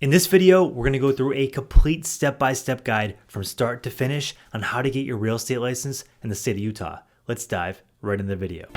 In this video, we're going to go through a complete step-by-step guide from start to finish on how to get your real estate license in the state of Utah. Let's dive right into the video.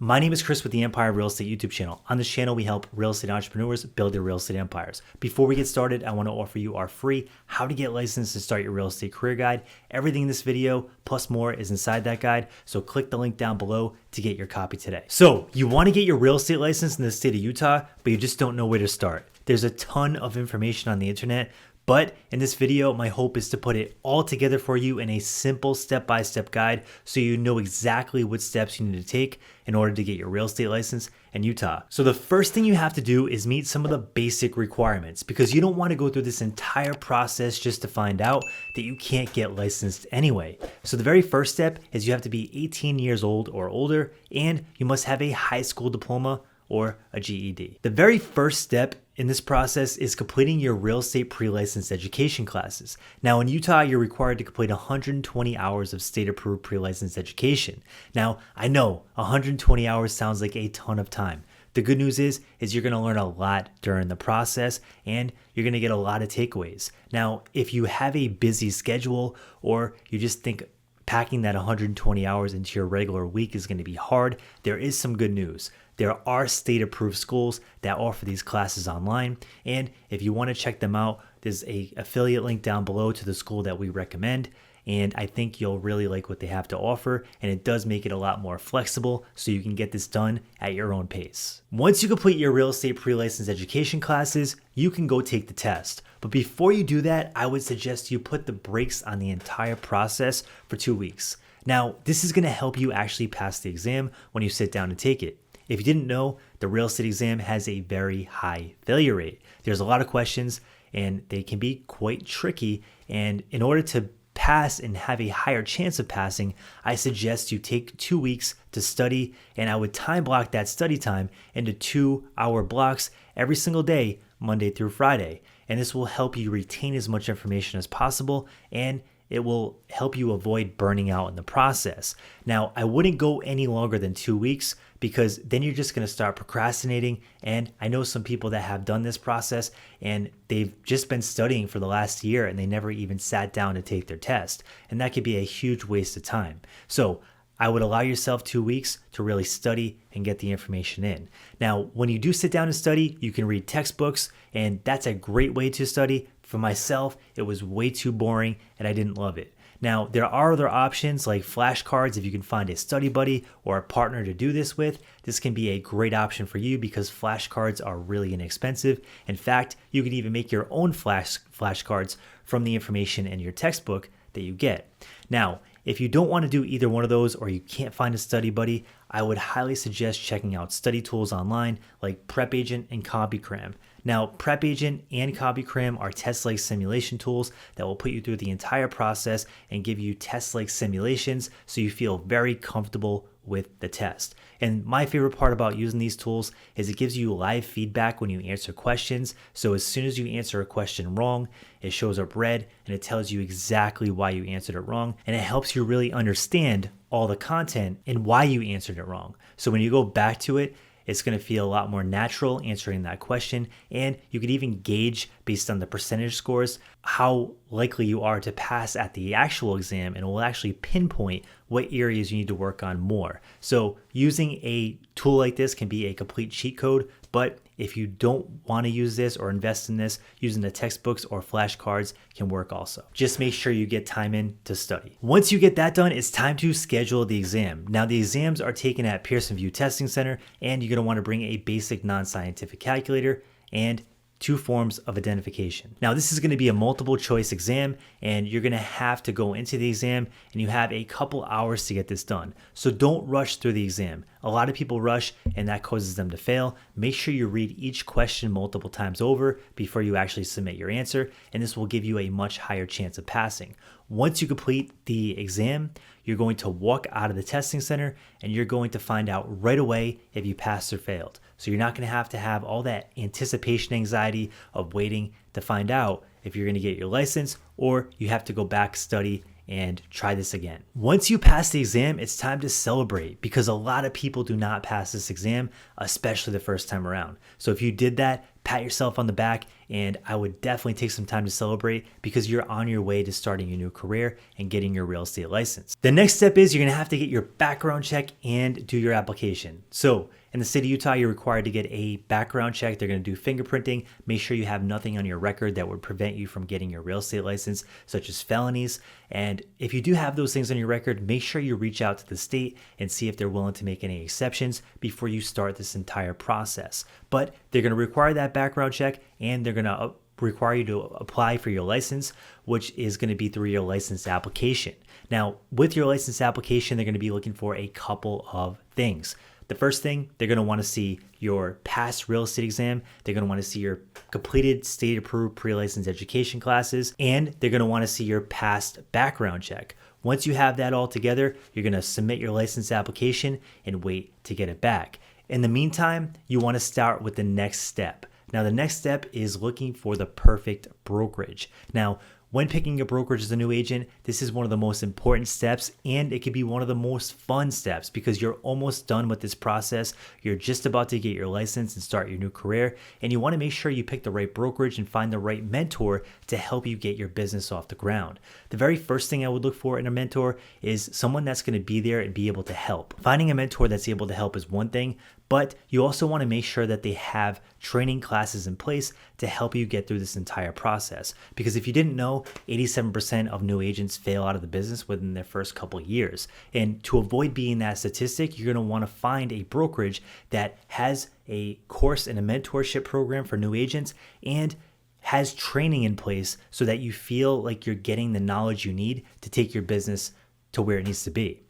My name is Chris with the Empire Real Estate YouTube channel. On this channel, we help real estate entrepreneurs build their real estate empires. Before we get started, I want to offer you our free How to Get Licensed to Start Your Real Estate Career Guide. Everything in this video, plus more, is inside that guide, so click the link down below to get your copy today. So, you want to get your real estate license in the state of Utah, but you just don't know where to start. There's a ton of information on the internet, but in this video, my hope is to put it all together for you in a simple step-by-step guide so you know exactly what steps you need to take in order to get your real estate license in Utah. So the first thing you have to do is meet some of the basic requirements, because you don't want to go through this entire process just to find out that you can't get licensed anyway. So the very first step is you have to be 18 years old or older, and you must have a high school diploma or a GED. The very first step in this process is completing your real estate pre-licensed education classes. Now in Utah, you're required to complete 120 hours of state-approved pre-licensed education. Now, I know 120 hours sounds like a ton of time. The good news is you're gonna learn a lot during the process and you're gonna get a lot of takeaways. Now, if you have a busy schedule or you just think packing that 120 hours into your regular week is gonna be hard, there is some good news. There are state-approved schools that offer these classes online, and if you want to check them out, there's an affiliate link down below to the school that we recommend, and I think you'll really like what they have to offer, and it does make it a lot more flexible so you can get this done at your own pace. Once you complete your real estate pre-licensed education classes, you can go take the test. But before you do that, I would suggest you put the brakes on the entire process for 2 weeks. Now, this is going to help you actually pass the exam when you sit down and take it. If you didn't know, the real estate exam has a very high failure rate. There's a lot of questions and they can be quite tricky. And in order to pass and have a higher chance of passing, I suggest you take 2 weeks to study, and I would time block that study time into 2-hour blocks every single day, Monday through Friday. And this will help you retain as much information as possible, and it will help you avoid burning out in the process. Now, I wouldn't go any longer than 2 weeks because then you're just gonna start procrastinating. And I know some people that have done this process and they've just been studying for the last year and they never even sat down to take their test. And that could be a huge waste of time. So I would allow yourself 2 weeks to really study and get the information in. Now, when you do sit down and study, you can read textbooks, and that's a great way to study. For myself, it was way too boring and I didn't love it. Now, there are other options like flashcards. If you can find a study buddy or a partner to do this with, this can be a great option for you because flashcards are really inexpensive. In fact, you can even make your own flashcards from the information in your textbook that you get. Now, if you don't want to do either one of those or you can't find a study buddy, I would highly suggest checking out study tools online like Prep Agent and CopyCram. Now, Prep Agent and CopyCram are test-like simulation tools that will put you through the entire process and give you test-like simulations so you feel very comfortable with the test. And my favorite part about using these tools is it gives you live feedback when you answer questions. So as soon as you answer a question wrong, it shows up red and it tells you exactly why you answered it wrong. And it helps you really understand all the content and why you answered it wrong. So when you go back to it, it's going to feel a lot more natural answering that question, and you could even gauge based on the percentage scores how likely you are to pass at the actual exam, and it will actually pinpoint what areas you need to work on more. So using a tool like this can be a complete cheat code, but if you don't want to use this or invest in this, using the textbooks or flashcards can work also. Just make sure you get time in to study. Once you get that done, it's time to schedule the exam. Now, the exams are taken at Pearson VUE Testing Center, and you're going to want to bring a basic non-scientific calculator and 2 forms of identification. Now, this is going to be a multiple choice exam, and you're going to have to go into the exam, and you have a couple hours to get this done. So don't rush through the exam. A lot of people rush, and that causes them to fail. Make sure you read each question multiple times over before you actually submit your answer, and this will give you a much higher chance of passing. Once you complete the exam, you're going to walk out of the testing center and you're going to find out right away if you passed or failed. So you're not going to have all that anticipation anxiety of waiting to find out if you're going to get your license, or you have to go back, study, and try this again. Once you pass the exam, it's time to celebrate because a lot of people do not pass this exam, especially the first time around. So if you did that, pat yourself on the back, and I would definitely take some time to celebrate because you're on your way to starting your new career and getting your real estate license. The next step is you're gonna have to get your background check and do your application. So in the state of Utah, you're required to get a background check. They're gonna do fingerprinting. Make sure you have nothing on your record that would prevent you from getting your real estate license, such as felonies. And if you do have those things on your record, make sure you reach out to the state and see if they're willing to make any exceptions before you start this entire process. But they're gonna require that background check, and they're gonna require you to apply for your license, which is going to be through your license application. Now, with your license application, they're going to be looking for a couple of things. The first thing, they're going to want to see your past real estate exam. They're going to want to see your completed state-approved pre-license education classes, and they're going to want to see your past background check. Once you have that all together, you're going to submit your license application and wait to get it back. In the meantime, you want to start with the next step. Now, the next step is looking for the perfect brokerage. Now, when picking a brokerage as a new agent, this is one of the most important steps, and it can be one of the most fun steps because you're almost done with this process. You're just about to get your license and start your new career, and you want to make sure you pick the right brokerage and find the right mentor to help you get your business off the ground. The very first thing I would look for in a mentor is someone that's going to be there and be able to help. Finding a mentor that's able to help is one thing, but you also want to make sure that they have training classes in place to help you get through this entire process. Because if you didn't know, 87% of new agents fail out of the business within their first couple of years. And to avoid being that statistic, you're going to want to find a brokerage that has a course and a mentorship program for new agents and has training in place so that you feel like you're getting the knowledge you need to take your business to where it needs to be.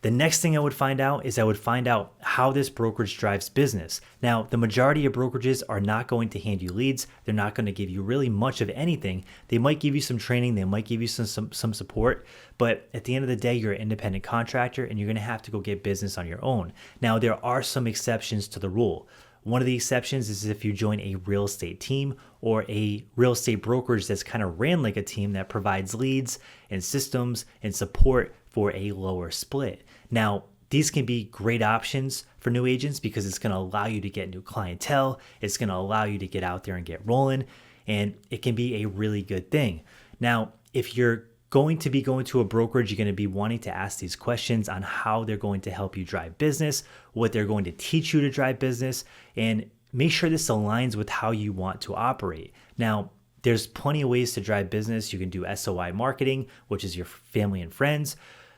The next thing I would find out is I would find out how this brokerage drives business. Now, the majority of brokerages are not going to hand you leads. They're not going to give you really much of anything. They might give you some training. They might give you some support. But at the end of the day, you're an independent contractor and you're going to have to go get business on your own. Now, there are some exceptions to the rule. One of the exceptions is if you join a real estate team or a real estate brokerage that's kind of ran like a team that provides leads and systems and support for a lower split. Now, these can be great options for new agents because it's going to allow you to get new clientele. It's going to allow you to get out there and get rolling, and it can be a really good thing. Now, if you're going to a brokerage, you're going to be wanting to ask these questions on how they're going to help you drive business, what they're going to teach you to drive business, and make sure this aligns with how you want to operate. Now, there's plenty of ways to drive business. You can do SOI marketing, which is your family and friends,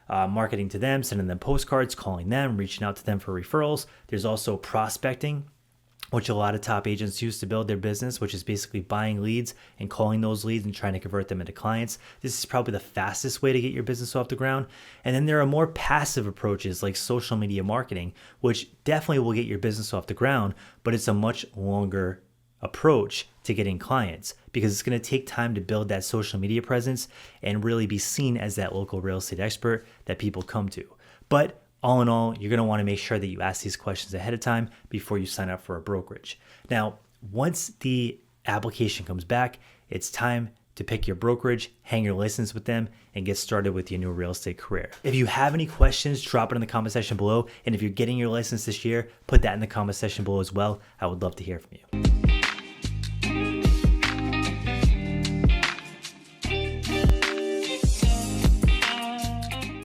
marketing to them, sending them postcards, calling them, reaching out to them for referrals. There's also prospecting, which a lot of top agents use to build their business, which is basically buying leads and calling those leads and trying to convert them into clients. This is probably the fastest way to get your business off the ground. And then there are more passive approaches like social media marketing, which definitely will get your business off the ground, but it's a much longer approach to getting clients because it's going to take time to build that social media presence and really be seen as that local real estate expert that people come to. But all in all, you're going to want to make sure that you ask these questions ahead of time before you sign up for a brokerage. Now, once the application comes back, it's time to pick your brokerage, hang your license with them, and get started with your new real estate career. If you have any questions, drop it in the comment section below. And if you're getting your license this year, put that in the comment section below as well. I would love to hear from you.